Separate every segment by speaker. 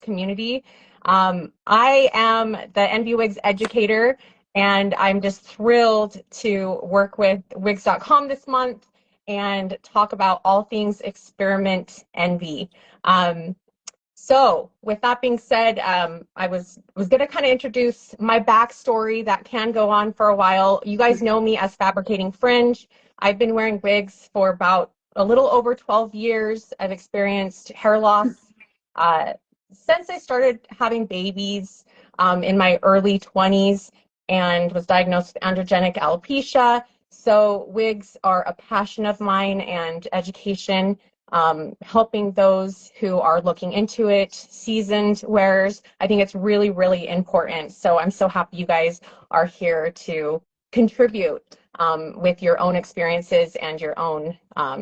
Speaker 1: community. I am the NB Wigs educator, and I'm just thrilled to work with Wigs.com this month and talk about all things experiment envy. So with that being said, I was going to kind of introduce my backstory that can go on for a while. You guys know me as Fabricating Fringe. I've been wearing wigs for about a little over 12 years. I've experienced hair loss since I started having babies in my early 20s and was diagnosed with androgenic alopecia. So wigs are a passion of mine, and education, helping those who are looking into it, seasoned wearers. I think it's really, really important. So I'm so happy you guys are here to contribute with your own experiences and your own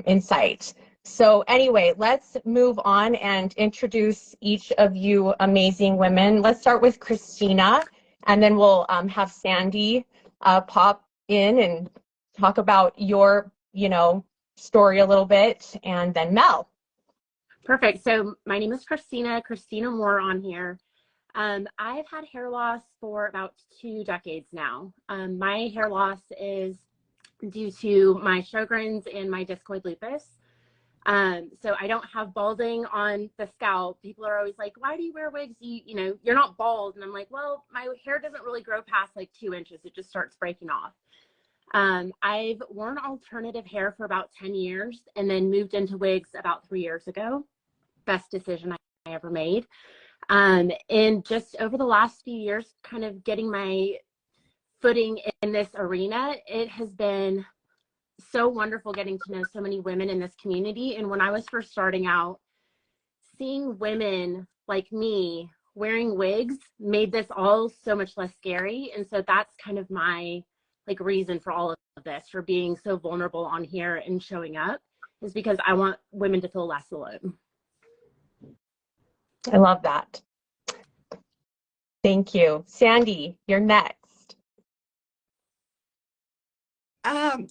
Speaker 1: insight. So anyway, let's move on and introduce each of you amazing women. Let's start with Christina, and then we'll have Sandy pop in and talk about your, story a little bit, and then Mel.
Speaker 2: Perfect. So my name is Christina Moore on here. I've had hair loss for about 2 decades now. My hair loss is due to my Sjogren's and my discoid lupus. So I don't have balding on the scalp. People are always like, why do you wear wigs? You're not bald. And I'm like, well, my hair doesn't really grow past like 2 inches. It just starts breaking off. I've worn alternative hair for about 10 years and then moved into wigs about 3 years ago. Best decision I ever made. And just over the last few years, kind of getting my footing in this arena, it has been so wonderful getting to know so many women in this community. And when I was first starting out, seeing women like me wearing wigs made this all so much less scary. And so that's kind of my reason for all of this, for being so vulnerable on here and showing up, is because I want women to feel less alone.
Speaker 1: I love that. Thank you. Sandy, you're next.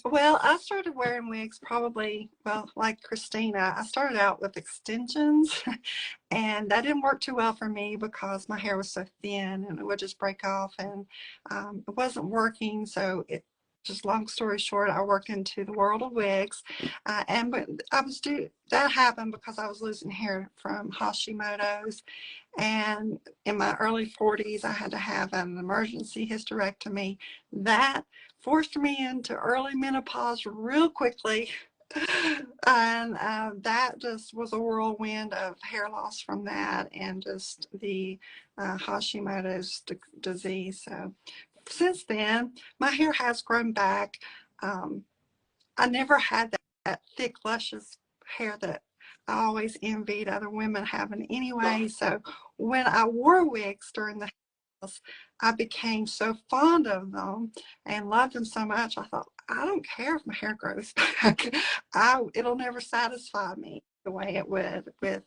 Speaker 3: Well, I started wearing wigs probably, like Christina. I started out with extensions and that didn't work too well for me because my hair was so thin and it would just break off, and it wasn't working. So just long story short, I worked into the world of wigs, that happened because I was losing hair from Hashimoto's, and in my early 40s I had to have an emergency hysterectomy. That forced me into early menopause real quickly, and that just was a whirlwind of hair loss from that, and just the Hashimoto's disease. So since then, my hair has grown back. I never had that thick, luscious hair that I always envied other women having anyway. So when I wore wigs during the house, I became so fond of them and loved them so much. I thought, I don't care if my hair grows back. It'll never satisfy me the way it would with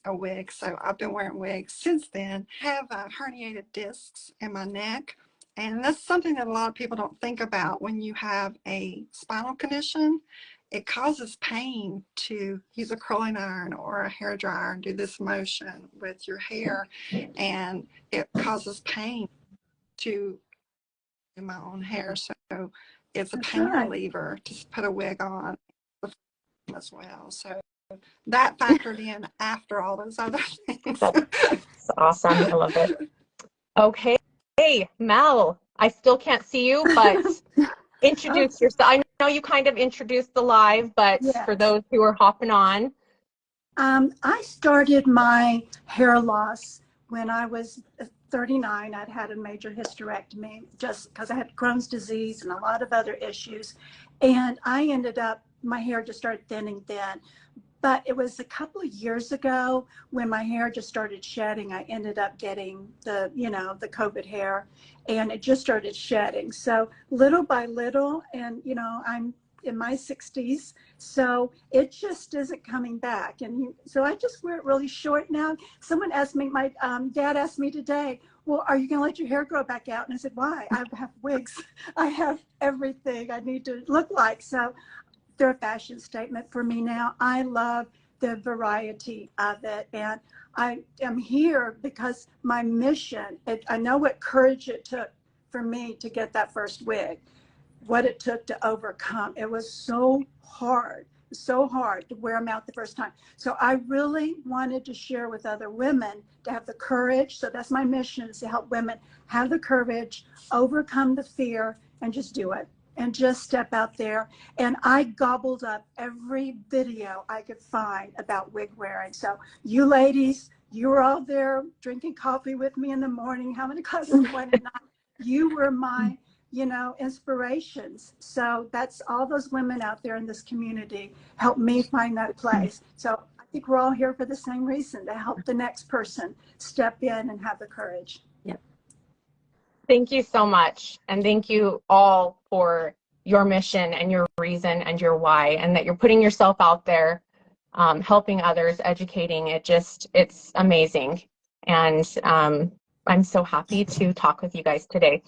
Speaker 3: a wig. So I've been wearing wigs since then. I have herniated discs in my neck. And that's something that a lot of people don't think about. When you have a spinal condition, it causes pain to use a curling iron or a hair dryer and do this motion with your hair. And it causes pain in my own hair. So it's a pain reliever to put a wig on as well. So that factored in after all those other things.
Speaker 1: That's awesome. I love it. Okay. Hey, Mel, I still can't see you, but introduce yourself. I know you kind of introduced the live, but yes, for those who are hopping on.
Speaker 4: I started my hair loss when I was 39. I'd had a major hysterectomy just because I had Crohn's disease and a lot of other issues. And I ended up, my hair just started thinning then. But it was a couple of years ago when my hair just started shedding. I ended up getting the COVID hair, and it just started shedding. So little by little, and I'm in my 60s, so it just isn't coming back. And so I just wear it really short now. Someone asked me, my dad asked me today, well, are you going to let your hair grow back out? And I said, why? I have wigs. I have everything I need to look like. So they're a fashion statement for me now. I love the variety of it. And I am here because my mission, I know what courage it took for me to get that first wig, what it took to overcome. It was so hard to wear them out the first time. So I really wanted to share with other women to have the courage. So that's my mission, is to help women have the courage, overcome the fear, and just do it. And just step out there. And I gobbled up every video I could find about wig wearing. So you ladies, you were all there drinking coffee with me in the morning, having a glass of wine at night. You were my, inspirations. So that's all those women out there in this community helped me find that place. So I think we're all here for the same reason, to help the next person step in and have the courage.
Speaker 2: Yep.
Speaker 1: Thank you so much. And thank you all for your mission and your reason and your why, and that you're putting yourself out there, helping others, educating. It's amazing. And I'm so happy to talk with you guys today.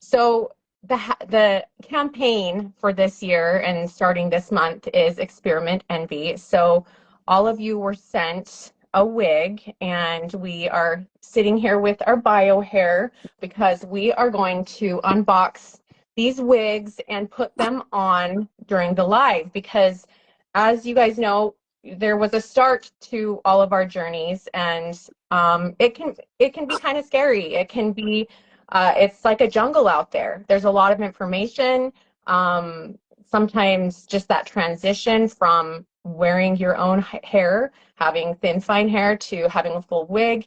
Speaker 1: So the campaign for this year and starting this month is Experiment Envy. So all of you were sent a wig, and we are sitting here with our bio hair because we are going to unbox these wigs and put them on during the live, because as you guys know, there was a start to all of our journeys, and it can be kind of scary. It can be it's like a jungle out there. There's a lot of information. Sometimes just that transition from wearing your own hair, having thin, fine hair, to having a full wig.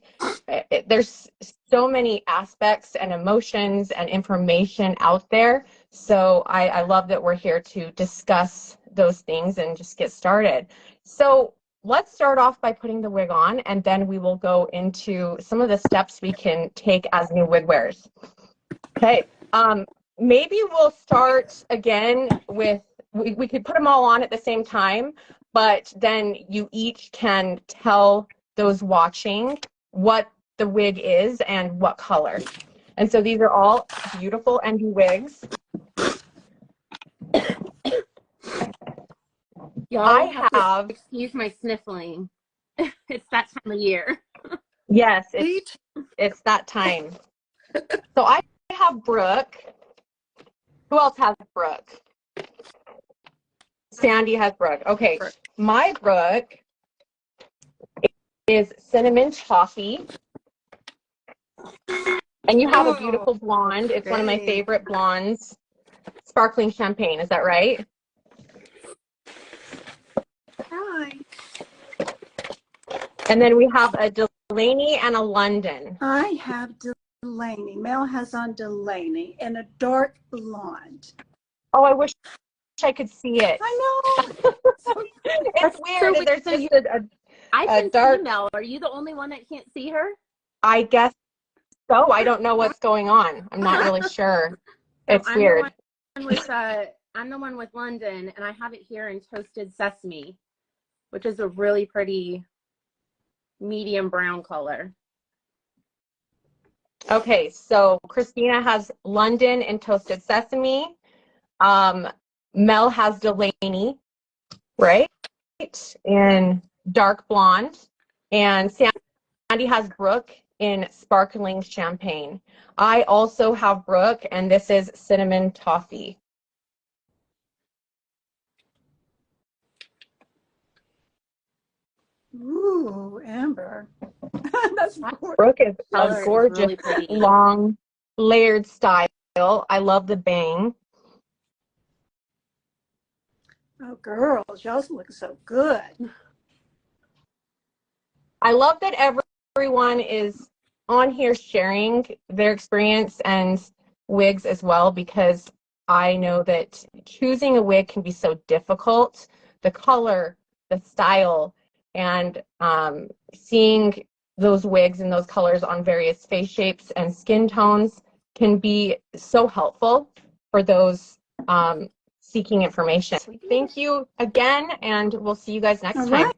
Speaker 1: There's so many aspects and emotions and information out there. So I love that we're here to discuss those things and just get started. So let's start off by putting the wig on, and then we will go into some of the steps we can take as new wig wearers. Okay, maybe we'll start again with, we could put them all on at the same time, but then you each can tell those watching what the wig is and what color. And so these are all beautiful envy wigs.
Speaker 2: Y'all have to excuse my sniffling. It's that time of year.
Speaker 1: Yes, it's that time. So I have Brooke. Who else has Brooke? Sandy has Brooke. Okay, my Brooke is Cinnamon Toffee. And you have a beautiful blonde. It's one of my favorite blondes. Sparkling Champagne, is that right?
Speaker 4: Hi.
Speaker 1: And then we have a Delaney and a London.
Speaker 4: I have Delaney. Mel has on Delaney in a dark blonde.
Speaker 1: Oh, I wish I could see it.
Speaker 4: I know.
Speaker 1: It's weird.
Speaker 2: So
Speaker 1: there's just
Speaker 2: I can
Speaker 1: dark...
Speaker 2: see Mel. Are you the only one that can't see her?
Speaker 1: I guess so. I don't know what's going on. I'm not really sure. It's weird.
Speaker 2: I'm the one with London, and I have it here in Toasted Sesame, which is a really pretty medium brown color.
Speaker 1: Okay, so Christina has London and Toasted Sesame. Mel has Delaney, right? In dark blonde. And Sandy has Brooke in Sparkling Champagne. I also have Brooke, and this is Cinnamon Toffee.
Speaker 4: Ooh, Amber. That's
Speaker 1: Brooke is a
Speaker 2: Color
Speaker 1: gorgeous,
Speaker 2: is really
Speaker 1: long, layered style. I love the bang.
Speaker 4: Oh, girls, y'all look so good.
Speaker 1: I love that everyone is on here sharing their experience and wigs as well, because I know that choosing a wig can be so difficult. The color, the style, and seeing those wigs and those colors on various face shapes and skin tones can be so helpful for those seeking information. Thank you again, and we'll see you guys next time.